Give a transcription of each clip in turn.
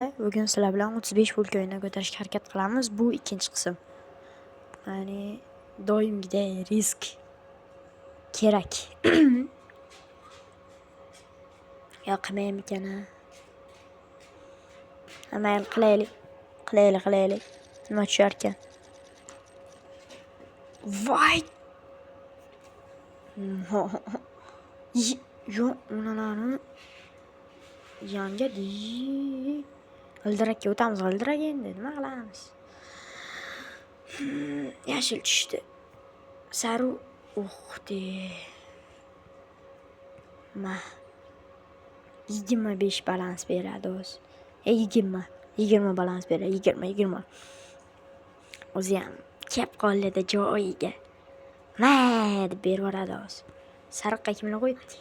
Bugun sizlar bilan 35 pulka o'yinini ko'tarishga harakat qilamiz. Bu ikkinchi qism. Ya'ni doimgidek risk kerak. Yo, qilmayman ekan. Mayli, qilaylik. Nima tushar ekan? Voy! Yo, unalarni yanga di. G'ildirakka o'tamiz, g'ildirak endi nima qilamiz? Yashil tushdi. Saru de. 25 balans beradi o'zi. 20 balans beradi. 20. O'zi ham kep qo'lida joyiga. Deb berib yuboradi o'zi. Sariqqa kimlar qo'yibdi?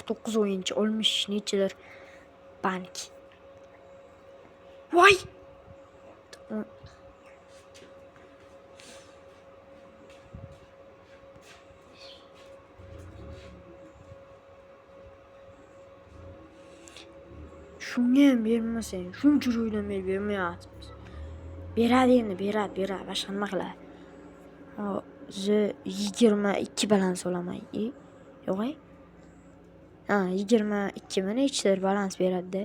9 o'yinchi olmush nechadir bank. Voy! Shunga ham bermasang, shuncha joydan bermayapmiz. Beradi endi, beradi. Boshqa nima qiladi? Hozir 22 balans olaman. Yo'q-ay. 22 ming nechadir balans beradi-da.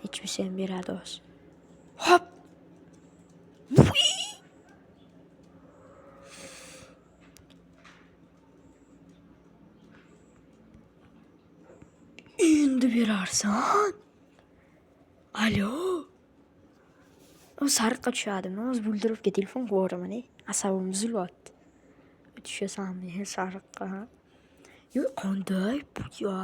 Hech bo'lsa ham beradi o'zi. Hop! Endi berarsan. Alo. O sariqqa tushadimi? O'zi buldirovga telefon qilaman. Asabim buzilyapti. Tushasanmi sariqqa? Yo'q, qanday bu ya?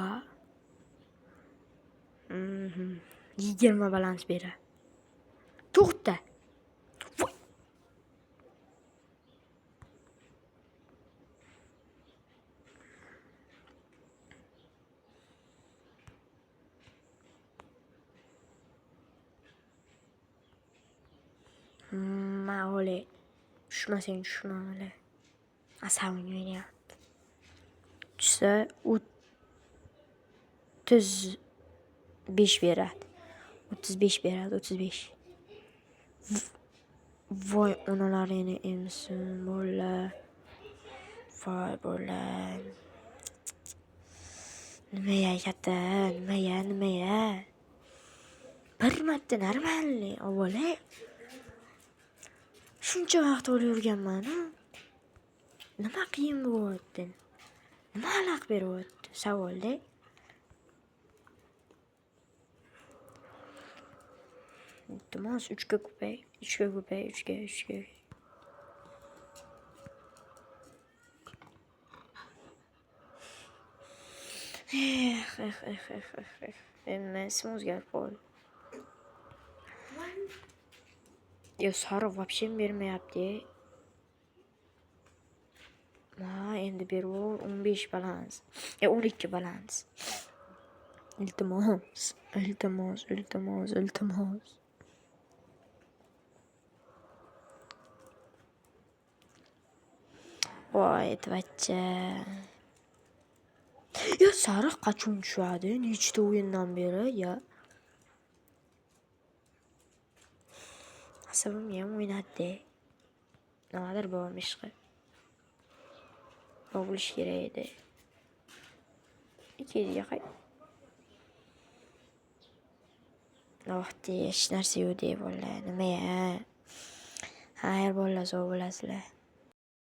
20 balans beradi. To'xta. Ma'qul. Tushmasang tushma hali. Asabim o'ynayapti. Tushsa 35 beradi. 35. Voy, onalarini emsin bolalar. Voy bolalar. Nima katta? Nima? Bir marta normalni avvalo. Shuncha vaqt o'layotganman. Nima qiyin bo'lyapti? Nima aloq beryapti? Savolda. Iltimos 3 ga ko'pay. 3 ga. Endi ismi o'zgarib qoldi. Yo, sariq вообще bermayapti. Endi berib 15 balans. 12 balans. Iltimos. Voy, tvachcha. Yo, sariq qachon tushadi? Nechta o'yindan beri, ya? Asabim ham o'ynadi. Nimadir bo'lmish ishqi. Bo'lish kerak edi. Ikkiga qay. Hech narsa yo'q deb bolalar. Nima ya? Xayr bolalar, sog' bo'lasizlar.